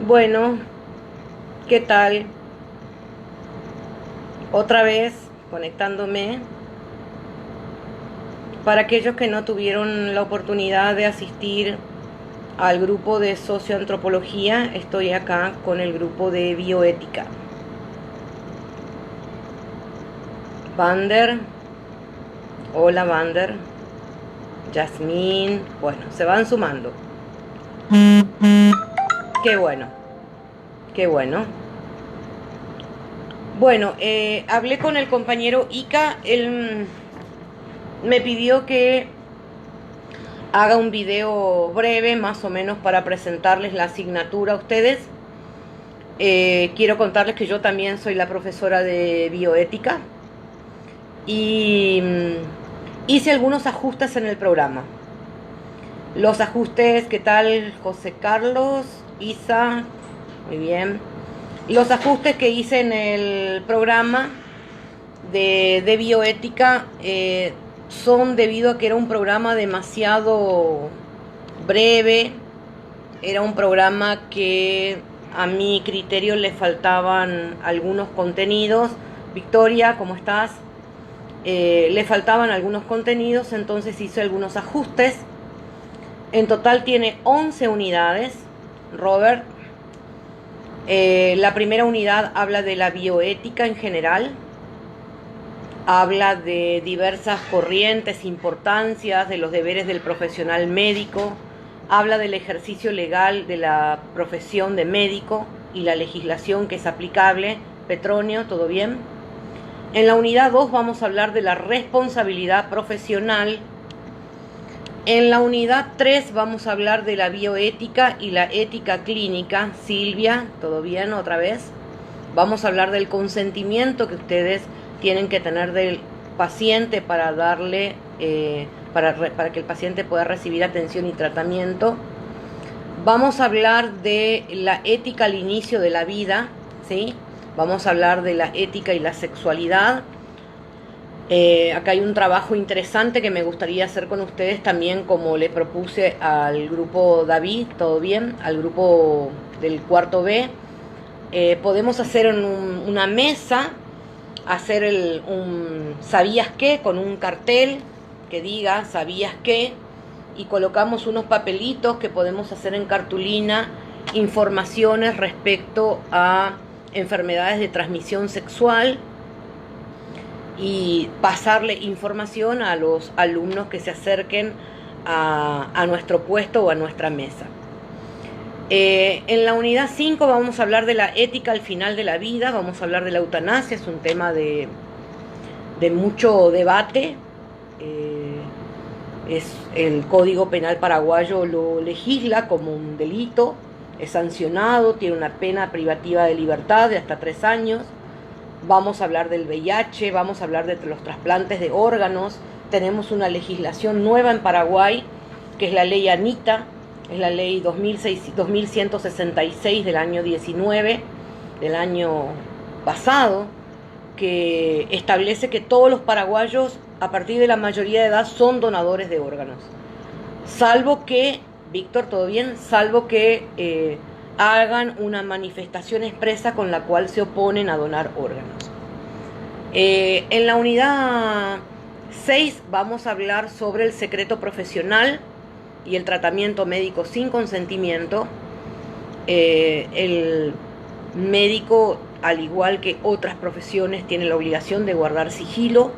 Bueno, ¿qué tal? Otra vez conectándome. Para aquellos que no tuvieron la oportunidad de asistir al grupo de socioantropología, estoy acá con el grupo de bioética. Vander, hola Vander, Yasmín, bueno, se van sumando. Qué bueno, qué bueno. Bueno, hablé con el compañero Ica, él me pidió que haga un video breve, más o menos, para presentarles la asignatura a ustedes. Quiero contarles que yo también soy la profesora de bioética y hice algunos ajustes en el programa. Los ajustes, ¿qué tal, José Carlos? Isa, muy bien. Los ajustes que hice en el programa de bioética son debido a que era un programa demasiado breve, era un programa que a mi criterio le faltaban algunos contenidos. Victoria, ¿cómo estás? Le faltaban algunos contenidos, entonces hice algunos ajustes. En total tiene 11 unidades, Robert. La primera unidad habla de la bioética en general, habla de diversas corrientes, importancias, de los deberes del profesional médico, habla del ejercicio legal de la profesión de médico y la legislación que es aplicable. Petronio, ¿todo bien? En la unidad 2 vamos a hablar de la responsabilidad profesional. En la unidad 3 vamos a hablar de la bioética y la ética clínica. Silvia, ¿todo bien otra vez? Vamos a hablar del consentimiento que ustedes tienen que tener del paciente para darle, para que el paciente pueda recibir atención y tratamiento. Vamos a hablar de la ética al inicio de la vida, ¿sí? Vamos a hablar de la ética y la sexualidad. Acá hay un trabajo interesante que me gustaría hacer con ustedes también, como le propuse al grupo David, ¿todo bien? Al grupo del cuarto B. Podemos hacer una mesa, hacer un ¿sabías qué? Con un cartel que diga ¿sabías qué? Y colocamos unos papelitos que podemos hacer en cartulina, informaciones respecto a enfermedades de transmisión sexual, y pasarle información a los alumnos que se acerquen a nuestro puesto o a nuestra mesa. En la unidad 5 vamos a hablar de la ética al final de la vida, vamos a hablar de la eutanasia, es un tema de mucho debate. El Código Penal paraguayo lo legisla como un delito, es sancionado, tiene una pena privativa de libertad de hasta 3 años. Vamos a hablar del VIH, vamos a hablar de los trasplantes de órganos. Tenemos una legislación nueva en Paraguay, que es la ley Anita, es la ley 2166 del año 19, del año pasado, que establece que todos los paraguayos a partir de la mayoría de edad son donadores de órganos. Salvo que, Víctor, ¿todo bien? Salvo que hagan una manifestación expresa con la cual se oponen a donar órganos. En la unidad 6 vamos a hablar sobre el secreto profesional y el tratamiento médico sin consentimiento. El médico, al igual que otras profesiones, tiene la obligación de guardar sigilo.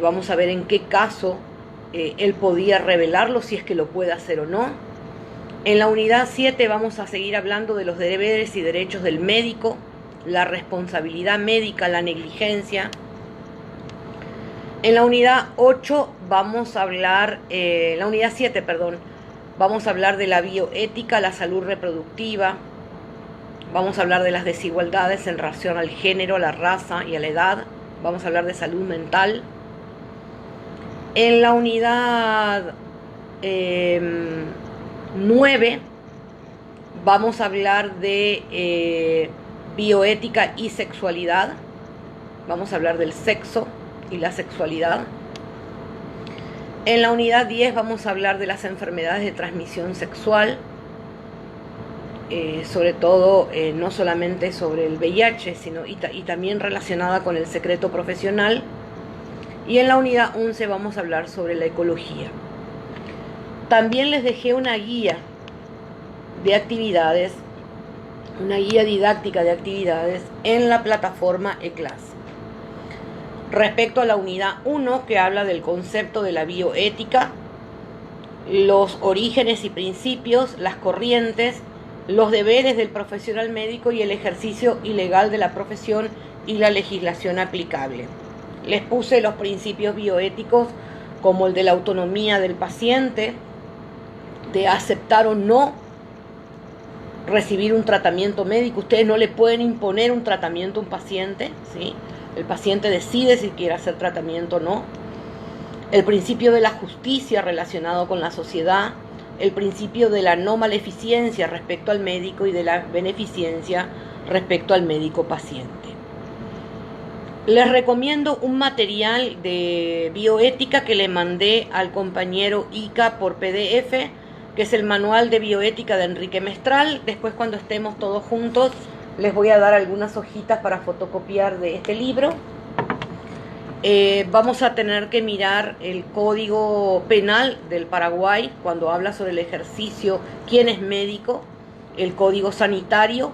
Vamos a ver en qué caso él podía revelarlo, si es que lo puede hacer o no. En la unidad 7 vamos a seguir hablando de los deberes y derechos del médico, la responsabilidad médica, la negligencia. En la unidad 8 vamos a hablar, la unidad 7, perdón, vamos a hablar de la bioética, la salud reproductiva. Vamos a hablar de las desigualdades en relación al género, a la raza y a la edad. Vamos a hablar de salud mental. En la unidad 9 vamos a hablar de bioética y sexualidad. Vamos a hablar del sexo y la sexualidad. En la unidad 10 vamos a hablar de las enfermedades de transmisión sexual. sobre todo no solamente sobre el VIH, sino y también relacionada con el secreto profesional. Y en la unidad 11 vamos a hablar sobre la ecología. También les dejé una guía de actividades, una guía didáctica de actividades en la plataforma eClass. Respecto a la unidad 1, que habla del concepto de la bioética, los orígenes y principios, las corrientes, los deberes del profesional médico y el ejercicio ilegal de la profesión y la legislación aplicable. Les puse los principios bioéticos como el de la autonomía del paciente, de aceptar o no recibir un tratamiento médico. Ustedes no le pueden imponer un tratamiento a un paciente, ¿sí? El paciente decide si quiere hacer tratamiento o no. El principio de la justicia relacionado con la sociedad, el principio de la no maleficencia respecto al médico y de la beneficencia respecto al médico paciente. Les recomiendo un material de bioética que le mandé al compañero Ica por PDF, que es el manual de bioética de Enrique Mestral. Después, cuando estemos todos juntos, les voy a dar algunas hojitas para fotocopiar de este libro. Vamos a tener que mirar el Código Penal del Paraguay cuando habla sobre el ejercicio, quién es médico, el Código Sanitario.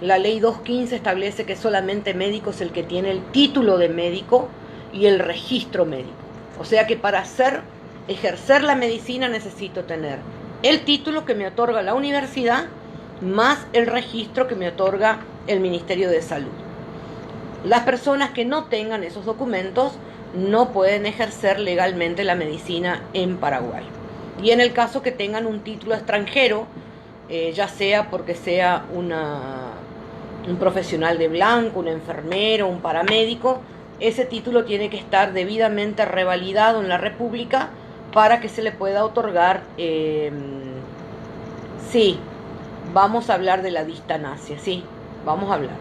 La ley 215 establece que solamente médico es el que tiene el título de médico y el registro médico. O sea que para ejercer la medicina necesito tener el título que me otorga la universidad más el registro que me otorga el Ministerio de Salud. Las personas que no tengan esos documentos no pueden ejercer legalmente la medicina en Paraguay. Y en el caso que tengan un título extranjero, ya sea porque sea un profesional de blanco, un enfermero, un paramédico, ese título tiene que estar debidamente revalidado en la República para que se le pueda otorgar. Sí, vamos a hablar de la distanasia, sí, vamos a hablar.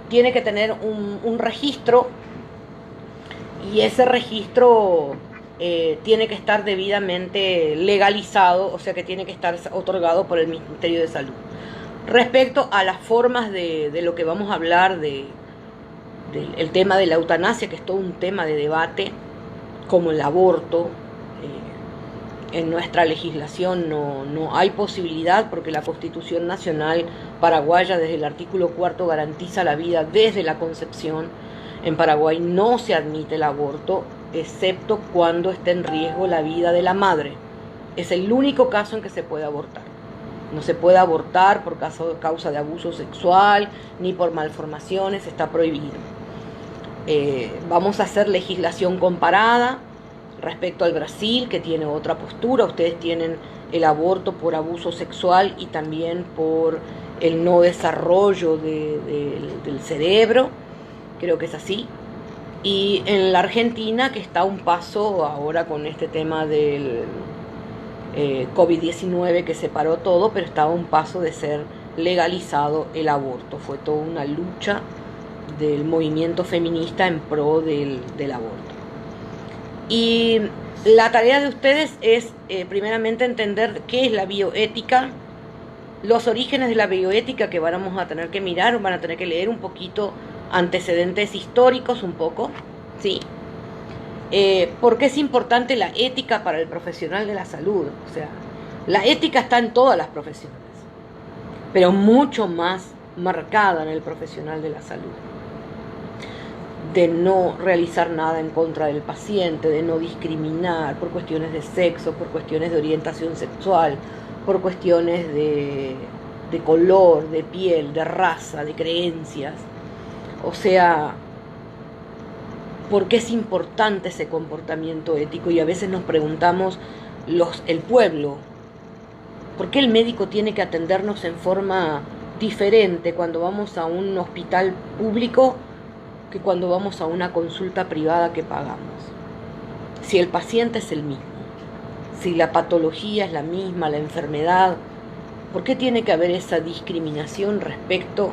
Tiene que tener un registro, y ese registro tiene que estar debidamente legalizado, o sea que tiene que estar otorgado por el Ministerio de Salud. Respecto a las formas de lo que vamos a hablar, del tema de la eutanasia, que es todo un tema de debate, como el aborto, en nuestra legislación no hay posibilidad, porque la Constitución Nacional Paraguaya desde el artículo 4 garantiza la vida desde la concepción. En Paraguay no se admite el aborto, excepto cuando esté en riesgo la vida de la madre. Es el único caso en que se puede abortar. No se puede abortar por causa de abuso sexual ni por malformaciones, está prohibido. Vamos a hacer legislación comparada respecto al Brasil, que tiene otra postura. Ustedes tienen el aborto por abuso sexual y también por el no desarrollo del cerebro, creo que es así. Y en la Argentina, que está a un paso ahora con este tema del COVID-19 que separó todo, pero está a un paso de ser legalizado el aborto. Fue toda una lucha del movimiento feminista en pro del aborto. Y la tarea de ustedes es primeramente entender qué es la bioética, los orígenes de la bioética, que vamos a tener que mirar, van a tener que leer un poquito antecedentes históricos, un poco, ¿sí? ¿Por qué es importante la ética para el profesional de la salud? O sea, la ética está en todas las profesiones, pero mucho más marcada en el profesional de la salud. De no realizar nada en contra del paciente, de no discriminar por cuestiones de sexo, por cuestiones de orientación sexual, por cuestiones de color, de piel, de raza, de creencias. O sea, ¿por qué es importante ese comportamiento ético? Y a veces nos preguntamos, el pueblo, ¿por qué el médico tiene que atendernos en forma diferente cuando vamos a un hospital público que cuando vamos a una consulta privada que pagamos? Si el paciente es el mismo, si la patología es la misma, la enfermedad, ¿por qué tiene que haber esa discriminación respecto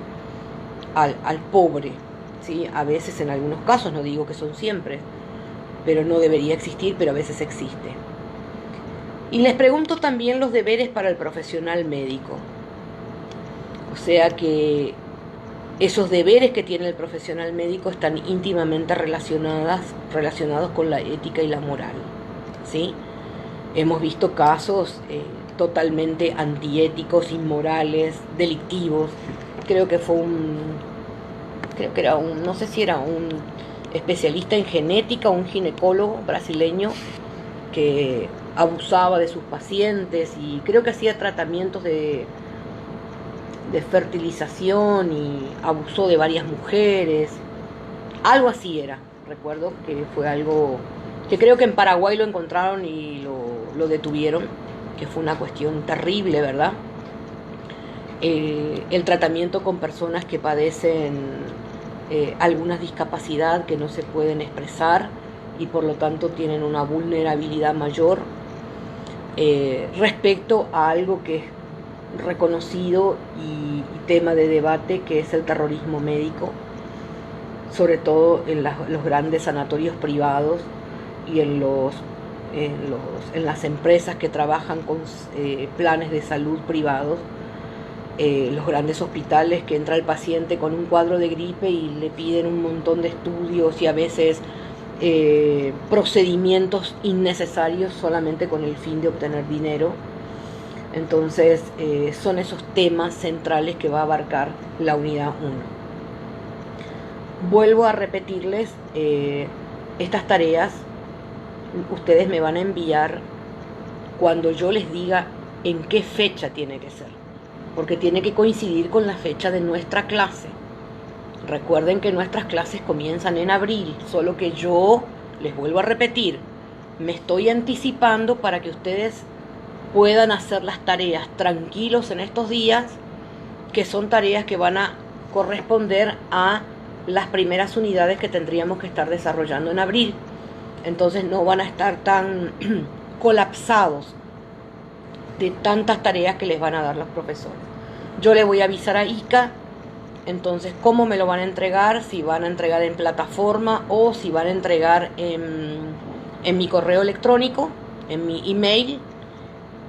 al pobre? ¿Sí? A veces, en algunos casos, no digo que son siempre, pero no debería existir, pero a veces existe. Y les pregunto también los deberes para el profesional médico. O sea que esos deberes que tiene el profesional médico están íntimamente relacionados con la ética y la moral, ¿sí? Hemos visto casos totalmente antiéticos, inmorales, delictivos. Creo que era no sé si era un especialista en genética, un ginecólogo brasileño que abusaba de sus pacientes y creo que hacía tratamientos de fertilización y abusó de varias mujeres. Algo así era. Recuerdo que fue algo que creo que en Paraguay lo encontraron y lo detuvieron, que fue una cuestión terrible, ¿verdad? El tratamiento con personas que padecen alguna discapacidad que no se pueden expresar y por lo tanto tienen una vulnerabilidad mayor respecto a algo que es reconocido y tema de debate, que es el terrorismo médico, sobre todo en los grandes sanatorios privados y en las empresas que trabajan con planes de salud privados, los grandes hospitales, que entra el paciente con un cuadro de gripe y le piden un montón de estudios y a veces procedimientos innecesarios solamente con el fin de obtener dinero. Entonces son esos temas centrales que va a abarcar la unidad 1. Vuelvo a repetirles, estas tareas ustedes me van a enviar cuando yo les diga en qué fecha tiene que ser, porque tiene que coincidir con la fecha de nuestra clase. Recuerden que nuestras clases comienzan en abril, solo que yo les vuelvo a repetir, me estoy anticipando para que ustedes puedan hacer las tareas tranquilos en estos días, que son tareas que van a corresponder a las primeras unidades que tendríamos que estar desarrollando en abril. Entonces no van a estar tan colapsados de tantas tareas que les van a dar los profesores. Yo le voy a avisar a ICA, entonces cómo me lo van a entregar, si van a entregar en plataforma o si van a entregar en mi correo electrónico, en mi email,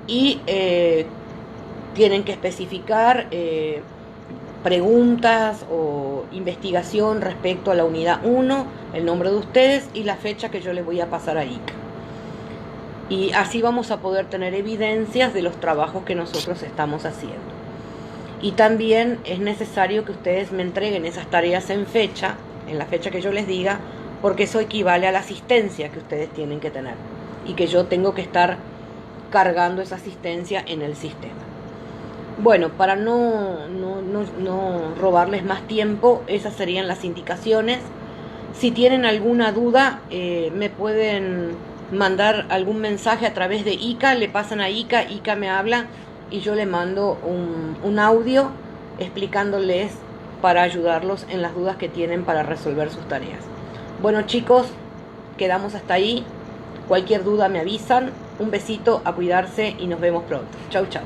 y tienen que especificar preguntas o investigación respecto a la unidad 1, el nombre de ustedes y la fecha que yo les voy a pasar a ICA. Y así vamos a poder tener evidencias de los trabajos que nosotros estamos haciendo. Y también es necesario que ustedes me entreguen esas tareas en la fecha que yo les diga, porque eso equivale a la asistencia que ustedes tienen que tener y que yo tengo que estar cargando esa asistencia en el sistema. Bueno, para no robarles más tiempo, esas serían las indicaciones. Si tienen alguna duda, me pueden mandar algún mensaje a través de ICA, le pasan a ICA, ICA me habla y yo le mando un audio explicándoles para ayudarlos en las dudas que tienen para resolver sus tareas. Bueno chicos, quedamos hasta ahí. Cualquier duda me avisan. Un besito, a cuidarse y nos vemos pronto. Chau, chau.